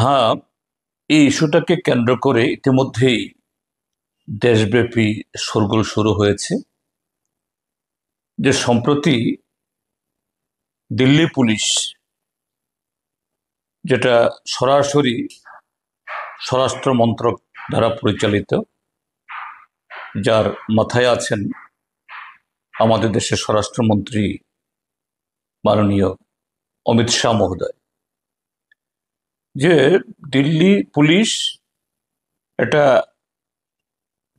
হ্যাঁ, এই ইস্যুটাকে কেন্দ্র করে ইতিমধ্যেই দেশব্যাপী শোরগোল শুরু হয়েছে যে সম্প্রতি দিল্লি পুলিশ, যেটা সরাসরি স্বরাষ্ট্র মন্ত্রক দ্বারা পরিচালিত, যার মাথায় আছেন আমাদের দেশের স্বরাষ্ট্রমন্ত্রী মাননীয় অমিত শাহ মহোদয়, যে দিল্লি পুলিশ একটা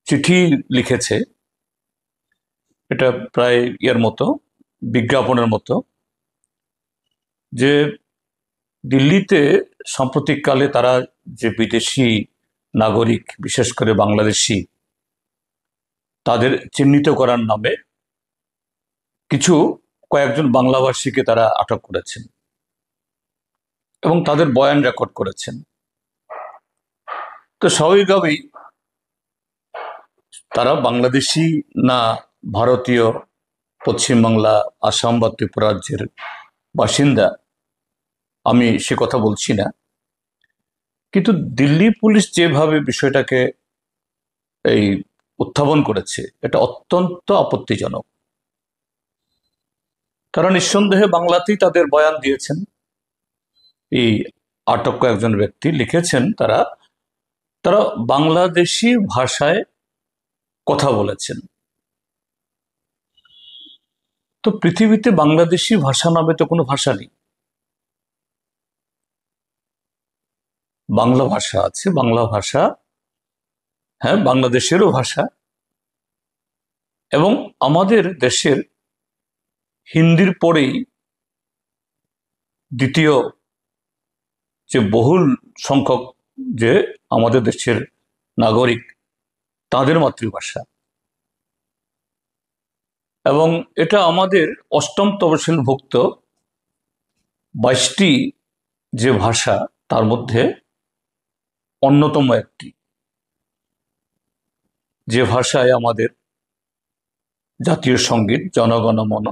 চিঠি লিখেছে। এটা প্রায় ইয়ের মতো, বিজ্ঞাপনের মতো, যে দিল্লিতে সাম্প্রতিককালে তারা যে বিদেশি নাগরিক, বিশেষ করে বাংলাদেশি, তাদের চিহ্নিত করার নামে কয়েকজন বাংলাভাষীকে তারা আটক করেছেন এবং তাদের বয়ান রেকর্ড করেছেন। তো স্বাভাবিকভাবেই তারা বাংলাদেশি না ভারতীয়, পশ্চিমবাংলা, আসাম বা ত্রিপুরা রাজ্যের বাসিন্দা, আমি সে কথা বলছি না, কিন্তু দিল্লি পুলিশ যেভাবে বিষয়টাকে এই উত্থাপন করেছে, এটা অত্যন্ত আপত্তিজনক। তারা নিঃসন্দেহে বাংলাতেই তাদের বয়ান দিয়েছেন। এই আটক কয়েকজন ব্যক্তি লিখেছেন তারা তারা বাংলাদেশি ভাষায় কথা বলেছেন। তো পৃথিবীতে বাংলাদেশি ভাষা নামে তো কোনো ভাষা নেই। বাংলা ভাষা আছে, বাংলা ভাষা, হ্যাঁ, বাংলাদেশেরও ভাষা, এবং আমাদের দেশের হিন্দির পরেই দ্বিতীয় যে বহুল সংখ্যক যে আমাদের দেশের নাগরিক, তাদের মাতৃভাষা। এবং এটা আমাদের অষ্টম তফসিলভুক্ত 22টি যে ভাষা, তার মধ্যে অন্যতম একটি, যে ভাষায় আমাদের জাতীয় সঙ্গীত জনগণ মন,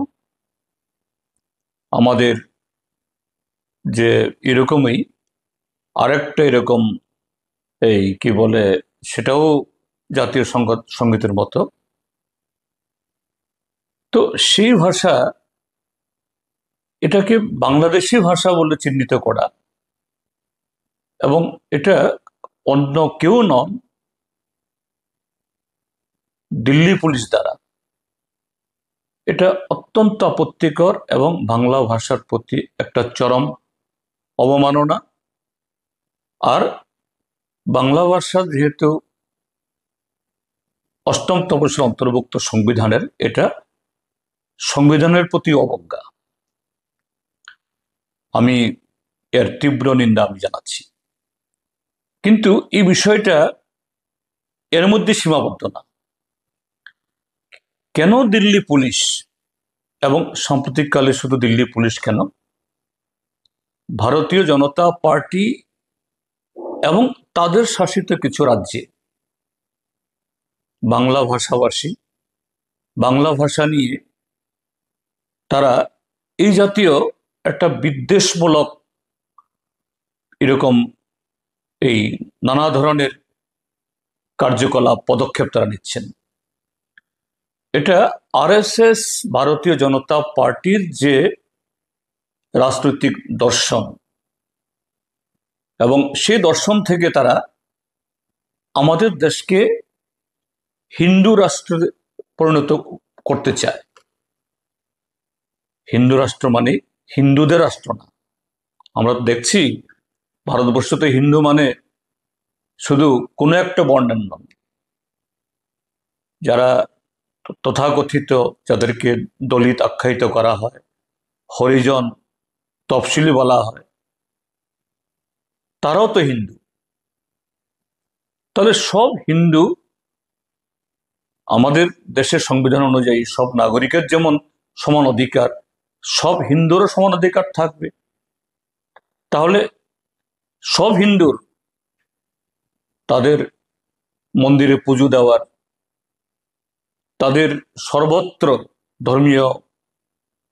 আমাদের যে এরকমই আরেকটা এরকম এই কি বলে, সেটাও জাতীয় সঙ্গীতের মতো। তো সেই ভাষা, এটাকে বাংলাদেশি ভাষা বলে চিহ্নিত করা, এবং এটা অন্য কেউ নন, দিল্লি পুলিশ দ্বারা, এটা অত্যন্ত আপত্তিকর এবং বাংলা ভাষার প্রতি একটা চরম অবমাননা। আর বাংলা ভাষা যেহেতু অষ্টম তফসিল অন্তর্ভুক্ত সংবিধানের, এটা সংবিধানের প্রতি অবজ্ঞা। আমি এর তীব্র নিন্দা আমি জানাচ্ছি। কিন্তু এই বিষয়টা এর মধ্যে সীমাবদ্ধ না। কেন দিল্লি পুলিশ, এবং সাম্প্রতিককালে শুধু দিল্লি পুলিশ কেন, ভারতীয় জনতা পার্টি এবং তাদের শাসিত কিছু রাজ্যে বাংলা ভাষাভাষী, বাংলা ভাষা নিয়ে তারা এই জাতীয় একটা বিদ্বেষমূলক এরকম এই নানা ধরনের কার্যকলাপ, পদক্ষেপ তারা নিচ্ছেন। এটা আরএসএস, ভারতীয় জনতা পার্টির যে রাজনৈতিক দর্শন, এবং সেই দর্শন থেকে তারা আমাদের দেশকে হিন্দু রাষ্ট্রে পরিণত করতে চায়। হিন্দু রাষ্ট্র মানে হিন্দুদের রাষ্ট্র না। আমরা দেখছি ভারতবর্ষতে হিন্দু মানে শুধু কোনো একটা বর্ণের নয়। যারা তথাকথিত, যাদেরকে দলিত আখ্যায়িত করা হয়, হরিজন, তফসিলি বলা হয়, তারাও তো হিন্দু। তাহলে সব হিন্দু, আমাদের দেশের সংবিধান অনুযায়ী সব নাগরিকের যেমন সমান অধিকার, সব হিন্দুরও সমান অধিকার থাকবে। তাহলে সব হিন্দুর তাদের মন্দিরে পুজো দেওয়ার, তাদের সর্বত্র ধর্মীয়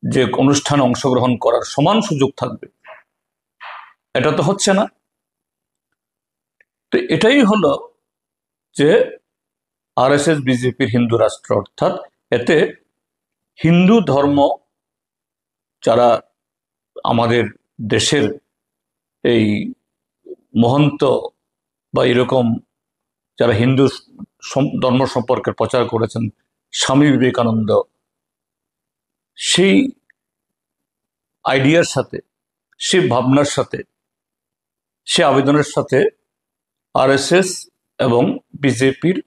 যে অনুষ্ঠানে অংশগ্রহণ করার সমান সুযোগ থাকবে। এটা তো হচ্ছে না। তো এটাই হলো যে আরএসএস বিজেপির হিন্দু রাষ্ট্র, অর্থাৎ এতে হিন্দু ধর্ম যারা আমাদের দেশের এই মহন্ত বা এরকম যারা হিন্দু ধর্ম সম্পর্কে প্রচার করেছেন, স্বামী বিবেকানন্দ, সেই আইডিয়ার সাথে, সেই ভাবনার সাথে, সে আবেদনের সাথে আরএসএস এবং বিজেপির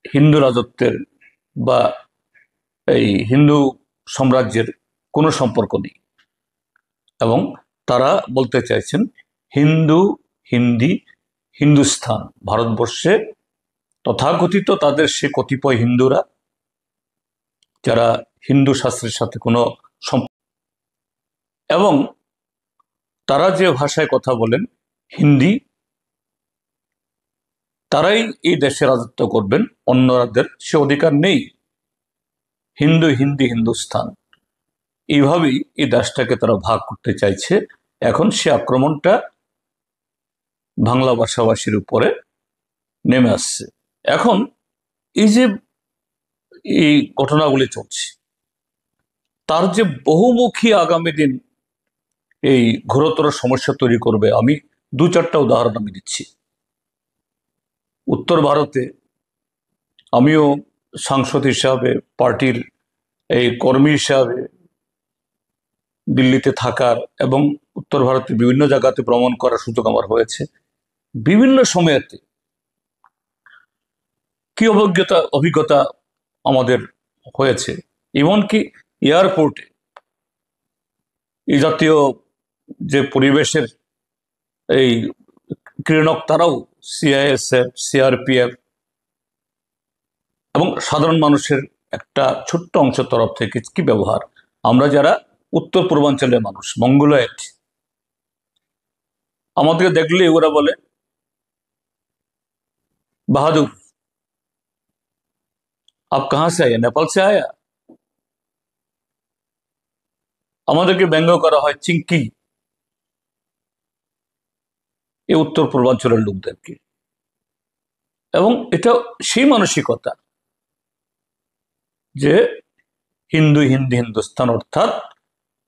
হিন্দু রাজত্বের বা এই হিন্দু সাম্রাজ্যের কোনো সম্পর্ক নেই। এবং তারা বলতে চাইছেন হিন্দু, হিন্দি, হিন্দুস্থান, ভারতবর্ষে তথাকথিত তাদের সে কতিপয় হিন্দুরা যারা হিন্দু শাস্ত্রের সাথে কোনো এবং তারা যে ভাষায় কথা বলেন হিন্দি, তারাই এই দেশে রাজত্ব করবেন, অন্যদের সে অধিকার নেই। হিন্দু, হিন্দি, হিন্দুস্থান, এইভাবেই এই দেশটাকে তারা ভাগ করতে চাইছে। এখন সে আক্রমণটা বাংলা ভাষাভাষীর উপরে নেমে আসছে। এখন এই যে এই ঘটনাগুলি চলছে, তার যে বহুমুখী আগামী দিন এই ঘোরতর সমস্যা তৈরি করবে, আমি দু চারটা উদাহরণ আমি দিচ্ছি। উত্তর ভারতে আমিও সাংসদ হিসাবে, পার্টির এই কর্মী হিসাবে দিল্লিতে থাকার এবং উত্তর ভারতের বিভিন্ন জায়গাতে ভ্রমণ করার সুযোগ আমার হয়েছে। বিভিন্ন সময়েতে কি অভিজ্ঞতা আমাদের হয়েছে, এমনকি এয়ারপোর্টে এই জাতীয় যে পরিবেশের এই ক্রীড়নক, তারাও সিআইএসএফ, সিআরপিএফ এবং সাধারণ মানুষের একটা ছোট্ট অংশের তরফ থেকে কি ব্যবহার, আমরা যারা উত্তর পূর্বাঞ্চলের মানুষ, মঙ্গোলয়েড, আমাদেরকে দেখলে ওরা বলে বাহাদুর, আপ কাহা সে আয়া, নেপাল সে আয়া। আমাদেরকে ব্যঙ্গ করা হয় চিঙ্কি, এই উত্তর পূর্বাঞ্চলের লোকদেরকে। এবং এটা সেই মানসিকতা যে হিন্দু, হিন্দি, হিন্দুস্তান, অর্থাৎ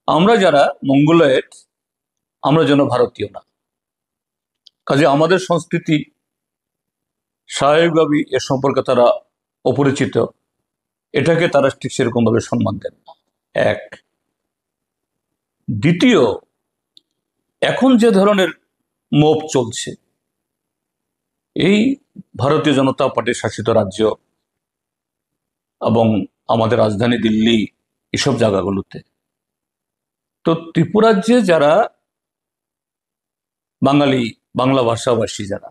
আমরা যারা মঙ্গোলয়েড, আমরা যেন ভারতীয় না। কাজে আমাদের সংস্কৃতি স্বাভাবিকভাবেই এ সম্পর্কে তারা অপরিচিত, এটাকে তারা ঠিক সেরকম ভাবে সম্মান দেন না। এক। দ্বিতীয়, এখন যে ধরনের মোভ চলছে এই ভারতীয় জনতা পার্টির শাসিত রাজ্য এবং আমাদের রাজধানী দিল্লি, এসব জায়গাগুলোতে, তো ত্রিপুরাজ্যে যারা বাঙালি, বাংলা ভাষাভাষী যারা,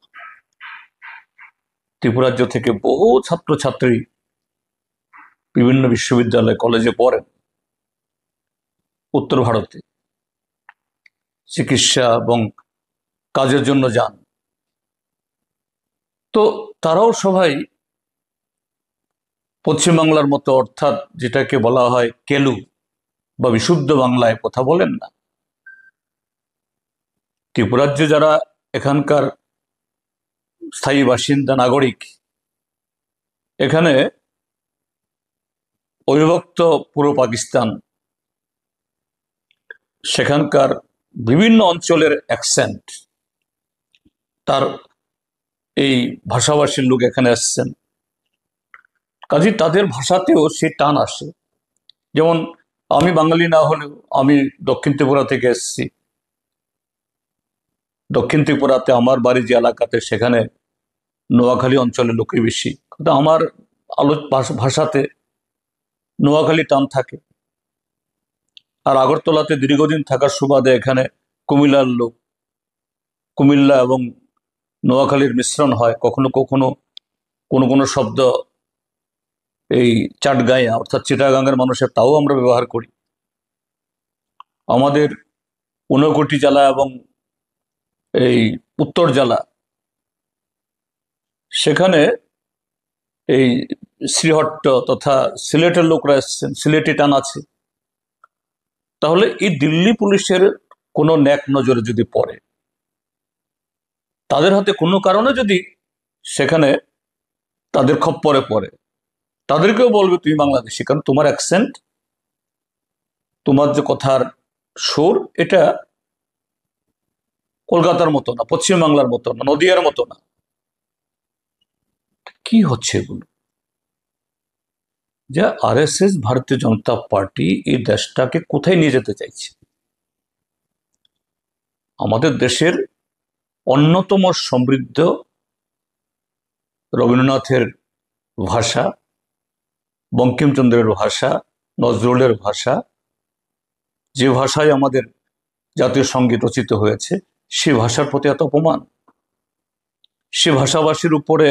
ত্রিপুরাজ্য থেকে বহু ছাত্রছাত্রী বিভিন্ন বিশ্ববিদ্যালয়, কলেজে পড়েন, উত্তর ভারতে চিকিৎসা এবং কাজের জন্য যান। তো তারাও সবাই পশ্চিমবাংলার মতো, অর্থাৎ যেটাকে বলা হয় কেলু বা বিশুদ্ধ বাংলায় কথা বলেন না। ত্রিপুরাজ্যে যারা এখানকার স্থায়ী বাসিন্দা, নাগরিক, এখানে অবিভক্ত পূর্ব পাকিস্তান, সেখানকার বিভিন্ন অঞ্চলের অ্যাকসেন্ট, তার এই ভাষাভাষীর লোক এখানে আসছেন, কাজে তাদের ভাষাতেও সে টান আসে। যেমন আমি বাঙালি না হলেও আমি দক্ষিণ ত্রিপুরা থেকে এসেছি। দক্ষিণ ত্রিপুরাতে আমার বাড়ি যে এলাকাতে, সেখানে নোয়াখালী অঞ্চলের লোকই বেশি, কিন্তু আমার ভাষাতে নোয়াখালী টান থাকে। আর আগরতলাতে দীর্ঘদিন থাকার সুবাদে এখানে কুমিল্লার লোক, কুমিল্লা এবং নোয়াখালীর মিশ্রণ হয়। কখনো কখনো কোনো কোনো শব্দ এই চাটগাঁয়া অর্থাৎ চিটাগাঙ্গের মানুষের, তাও আমরা ব্যবহার করি। আমাদের 59 জেলা এবং এই উত্তর জেলা, সেখানে এই শ্রীহট্ট তথা সিলেটের লোকরা এসছেন, সিলেটি টান আছে। তাহলে এই দিল্লি পুলিশের কোনো ন্যাক নজরে যদি পড়ে, তাদের হাতে কোনো কারণে যদি সেখানে তাদের খপ্পরে পড়ে, তাদেরকেও বলবে তুমি বাংলাদেশি, কারণ তোমার অ্যাকসেন্ট, তোমার যে কথার সুর, এটা কলকাতার মতো না, পশ্চিমবাংলার মতো না, নদিয়ার মতো না। কি হচ্ছে এগুলো? যে আরএসএস, ভারতীয় জনতা পার্টি এই দেশটাকে কোথায় নিয়ে যেতে চাইছে? আমাদের দেশের অন্যতম সমৃদ্ধ রবীন্দ্রনাথের ভাষা, বঙ্কিমচন্দ্রের ভাষা, নজরুলের ভাষা, যে ভাষায় আমাদের জাতীয় সঙ্গীত রচিত হয়েছে, সে ভাষার প্রতি এত অপমান, সে ভাষাভাষীর উপরে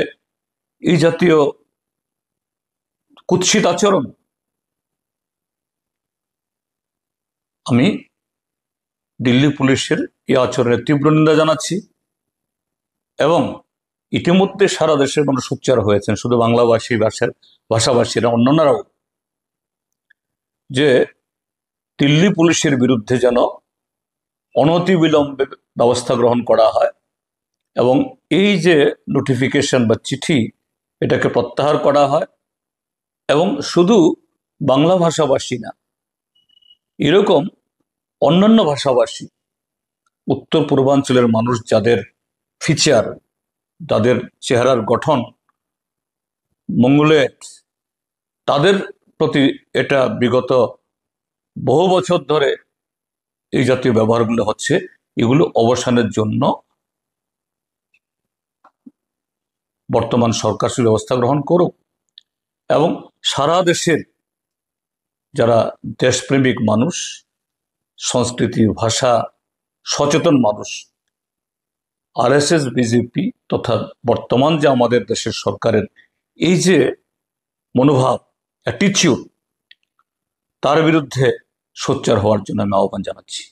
এই জাতীয় কুৎসিত আচরণ। আমি দিল্লি পুলিশের এই আচরণের তীব্র নিন্দা জানাচ্ছি এবং ইতিমধ্যে সারা দেশের মানুষ সোচ্চার হয়েছেন, শুধু বাংলাভাষী ভাষাভাষীরা, অন্যান্যরাও, যে দিল্লি পুলিশের বিরুদ্ধে যেন অনতিবিলম্বে ব্যবস্থা গ্রহণ করা হয় এবং এই যে নোটিফিকেশন বা চিঠি, এটাকে প্রত্যাহার করা হয়। এবং শুধু বাংলা ভাষাভাষী না, এরকম অন্যান্য ভাষাভাষী, উত্তর পূর্বাঞ্চলের মানুষ যাদের ফিচার, তাদের চেহারার গঠন মঙ্গলেট, তাদের প্রতি এটা বিগত বহু বছর ধরে এই জাতীয় ব্যবহারগুলো হচ্ছে, এগুলো অবসানের জন্য বর্তমান সরকার ব্যবস্থা গ্রহণ করুক এবং সারা দেশের যারা দেশপ্রেমিক মানুষ, সংস্কৃতি ভাষা সচেতন মানুষ, আরএসএস, বিজেপি তথা বর্তমান যে আমাদের দেশের সরকারের এই যে মনোভাব, অ্যাটিটিউড, তার বিরুদ্ধে সোচ্চার হওয়ার জন্য আমি আহ্বান জানাচ্ছি।